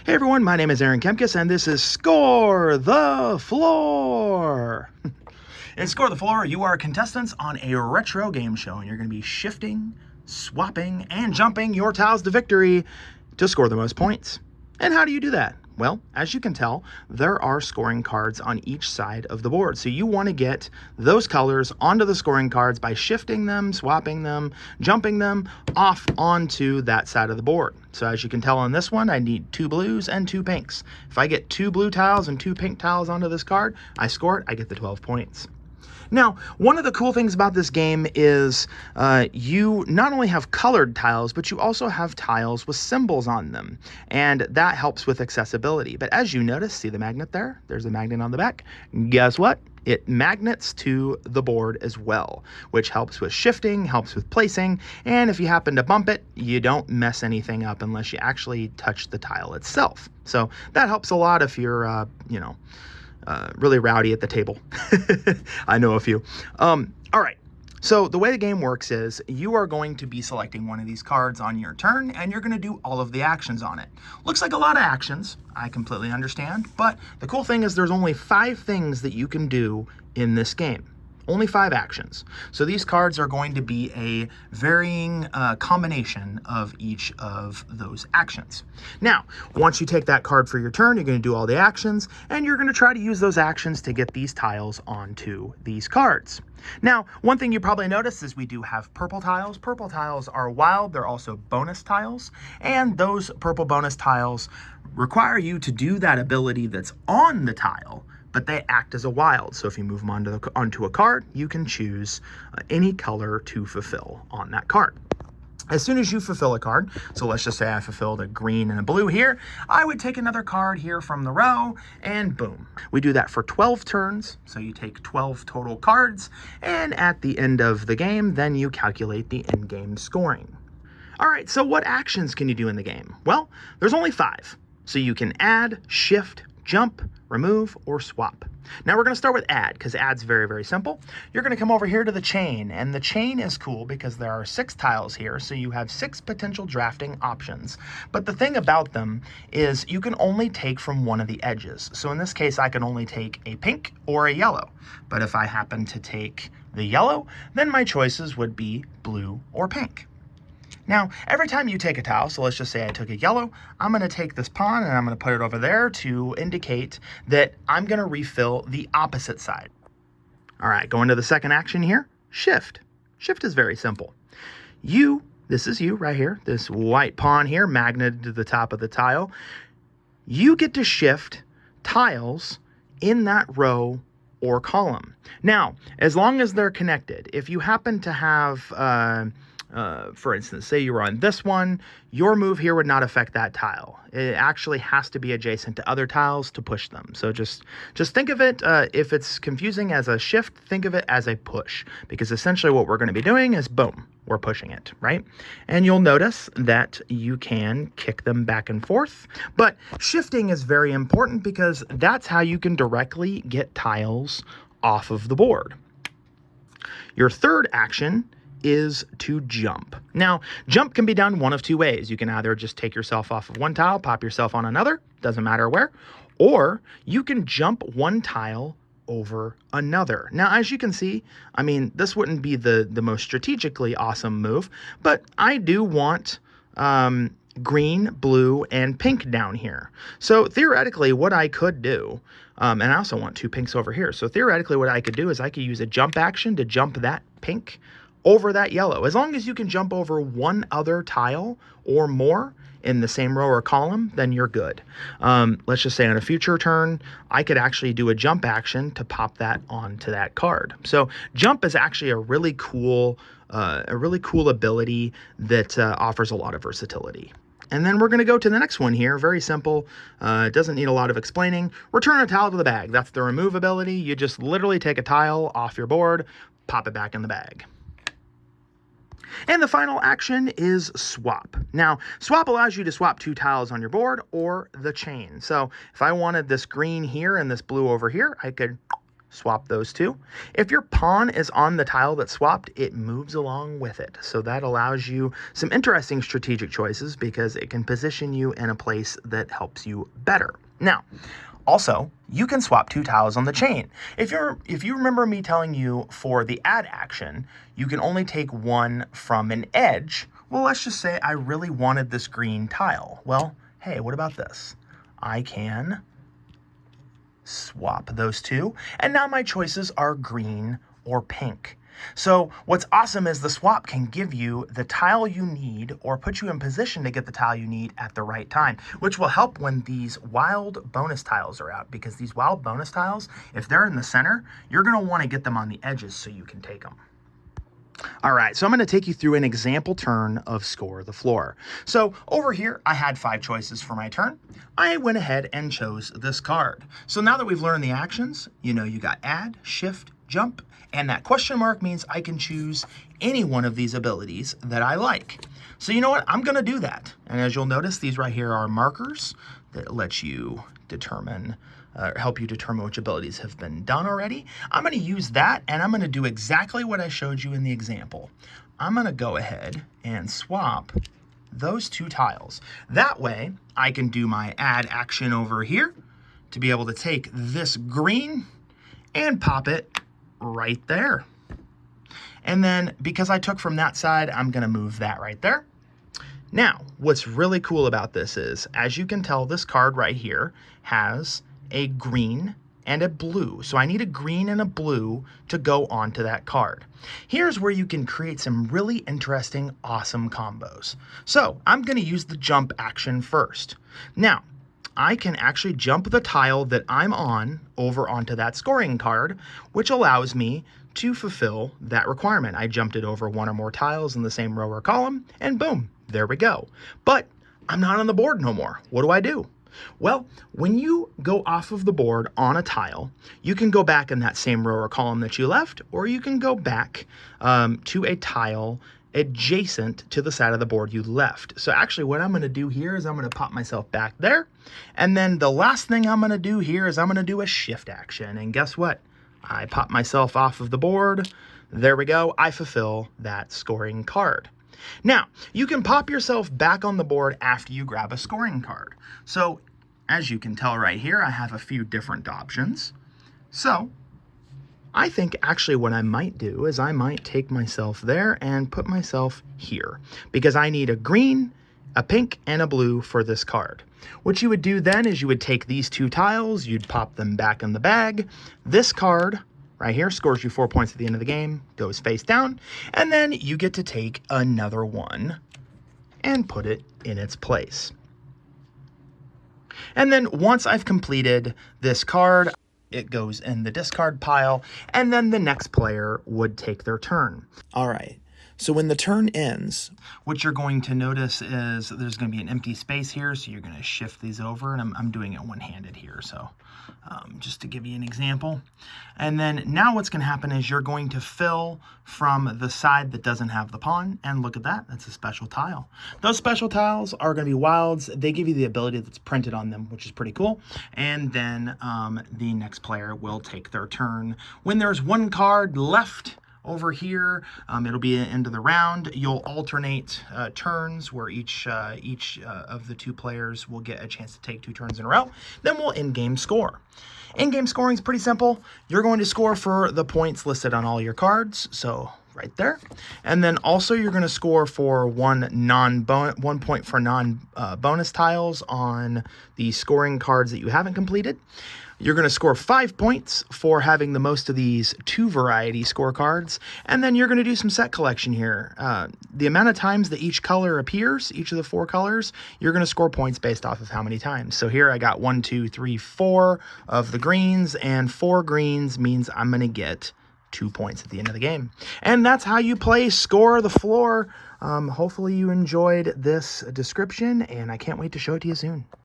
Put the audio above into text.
Hey everyone, my name is Aaron Kemkes, and this is Score the Floor. In Score the Floor, you are contestants on a retro game show, and you're going to be shifting, swapping, and jumping your tiles to victory to score the most points. And how do you do that? Well, as you can tell, there are scoring cards on each side of the board. So you want to get those colors onto the scoring cards by shifting them, swapping them, jumping them off onto that side of the board. So as you can tell on this one, I need 2 blues and 2 pinks. If I get 2 blue tiles and 2 pink tiles onto this card, I score it, I get the 12 points. Now, one of the cool things about this game is you not only have colored tiles, but you also have tiles with symbols on them, and that helps with accessibility. But as you notice, see the magnet there? There's a magnet on the back. Guess what? It magnets to the board as well, which helps with shifting, helps with placing, and if you happen to bump it, you don't mess anything up unless you actually touch the tile itself. So that helps a lot if you're, really rowdy at the table. I know a few. All right. So the way the game works is you are going to be selecting one of these cards on your turn, and you're going to do all of the actions on it. Looks like a lot of actions. I completely understand. But the cool thing is there's only 5 things that you can do in this game. Only 5 actions. So these cards are going to be a varying combination of each of those actions. Now, once you take that card for your turn, you're going to do all the actions, and you're going to try to use those actions to get these tiles onto these cards. Now, one thing you probably noticed is we do have purple tiles. Purple tiles are wild. They're also bonus tiles, and those purple bonus tiles require you to do that ability that's on the tile, but they act as a wild. So if you move them onto a card, you can choose any color to fulfill on that card. As soon as you fulfill a card, so let's just say I fulfilled a green and a blue here, I would take another card here from the row, and boom. We do that for 12 turns, so you take 12 total cards, and at the end of the game, then you calculate the end-game scoring. All right, so what actions can you do in the game? Well, there's only 5. So you can add, shift, jump, remove, or swap. Now we're going to start with add, because add's very, very simple. You're going to come over here to the chain, and the chain is cool because there are 6 tiles here, so you have 6 potential drafting options. But the thing about them is you can only take from one of the edges. So in this case, I can only take a pink or a yellow. But if I happen to take the yellow, then my choices would be blue or pink. Now, every time you take a tile, so let's just say I took a yellow, I'm going to take this pawn and I'm going to put it over there to indicate that I'm going to refill the opposite side. All right, going to the second action here, shift. Shift is very simple. This is you right here, this white pawn here, magneted to the top of the tile. You get to shift tiles in that row or column. Now, as long as they're connected, if you happen to have for instance, say you were on this one, your move here would not affect that tile. It actually has to be adjacent to other tiles to push them. So just think of it, if it's confusing as a shift, think of it as a push, because essentially what we're going to be doing is, boom, we're pushing it, right? And you'll notice that you can kick them back and forth, but shifting is very important because that's how you can directly get tiles off of the board. Your third action is to jump. Now, jump can be done one of 2 ways. You can either just take yourself off of one tile, pop yourself on another, doesn't matter where, or you can jump one tile over another. Now, as you can see, I mean, this wouldn't be the most strategically awesome move, but I do want green, blue, and pink down here. So theoretically, what I could do, and I also want 2 pinks over here. So theoretically, what I could do is I could use a jump action to jump that pink over that yellow. As long as you can jump over one other tile or more in the same row or column, then you're good. Let's just say on a future turn, I could actually do a jump action to pop that onto that card. So jump is actually a really cool ability that offers a lot of versatility. And then we're going to go to the next one here. Very simple. It doesn't need a lot of explaining. Return a tile to the bag. That's the remove ability. You just literally take a tile off your board, pop it back in the bag. And the final action is swap. Now, swap allows you to swap 2 tiles on your board or the chain. So if I wanted this green here and this blue over here, I could swap those two. If your pawn is on the tile that's swapped, it moves along with it. So that allows you some interesting strategic choices because it can position you in a place that helps you better. Now, also, you can swap 2 tiles on the chain. If you remember me telling you for the add action, you can only take 1 from an edge. Well, let's just say I really wanted this green tile. Well, hey, what about this? I can swap those 2, and now my choices are green or pink. So what's awesome is the swap can give you the tile you need or put you in position to get the tile you need at the right time, which will help when these wild bonus tiles are out, because these wild bonus tiles, if they're in the center, you're going to want to get them on the edges so you can take them. All right, so I'm going to take you through an example turn of Score the Floor. So over here, I had 5 choices for my turn. I went ahead and chose this card. So now that we've learned the actions, you know you got add, shift, jump, and that question mark means I can choose any one of these abilities that I like. So you know what? I'm going to do that. And as you'll notice, these right here are markers that let you determine help you determine which abilities have been done already. I'm going to use that, and I'm going to do exactly what I showed you in the example. I'm going to go ahead and swap those 2 tiles. That way, I can do my add action over here to be able to take this green and pop it right there. And then, because I took from that side, I'm going to move that right there. Now, what's really cool about this is, as you can tell, this card right here has a green and a blue. So I need a green and a blue to go onto that card. Here's where you can create some really interesting, awesome combos. So I'm going to use the jump action first. Now, I can actually jump the tile that I'm on over onto that scoring card, which allows me to fulfill that requirement. I jumped it over 1 or more tiles in the same row or column, and boom, there we go. But I'm not on the board no more. What do? Well, when you go off of the board on a tile, you can go back in that same row or column that you left, or you can go back to a tile adjacent to the side of the board you left. So actually what I'm going to do here is I'm going to pop myself back there. And then the last thing I'm going to do here is I'm going to do a shift action. And guess what? I pop myself off of the board. There we go. I fulfill that scoring card. Now, you can pop yourself back on the board after you grab a scoring card. So, as you can tell right here, I have a few different options. So, I think actually what I might do is I might take myself there and put myself here, because I need a green, a pink, and a blue for this card. What you would do then is you would take these 2 tiles, you'd pop them back in the bag. This card right here scores you 4 points at the end of the game, goes face down, and then you get to take another one and put it in its place. And then once I've completed this card, it goes in the discard pile, and then the next player would take their turn. All right. So when the turn ends, what you're going to notice is there's going to be an empty space here, so you're going to shift these over, and I'm doing it one-handed here, so just to give you an example. And then now what's going to happen is you're going to fill from the side that doesn't have the pawn, and look at that, that's a special tile. Those special tiles are going to be wilds. They give you the ability that's printed on them, which is pretty cool. And then the next player will take their turn. When there's 1 card left over here, it'll be the end of the round. You'll alternate turns where each of the 2 players will get a chance to take 2 turns in a row. Then we'll in-game score. In-game scoring is pretty simple. You're going to score for the points listed on all your cards, so right there. And then also you're going to score for 1 point for non-bonus tiles on the scoring cards that you haven't completed. You're going to score 5 points for having the most of these 2 variety scorecards. And then you're going to do some set collection here. The amount of times that each color appears, each of the 4 colors, you're going to score points based off of how many times. So here I got 1, 2, 3, 4 of the greens, and 4 greens means I'm going to get 2 points at the end of the game. And that's how you play Score the Floor. Hopefully you enjoyed this description, and I can't wait to show it to you soon.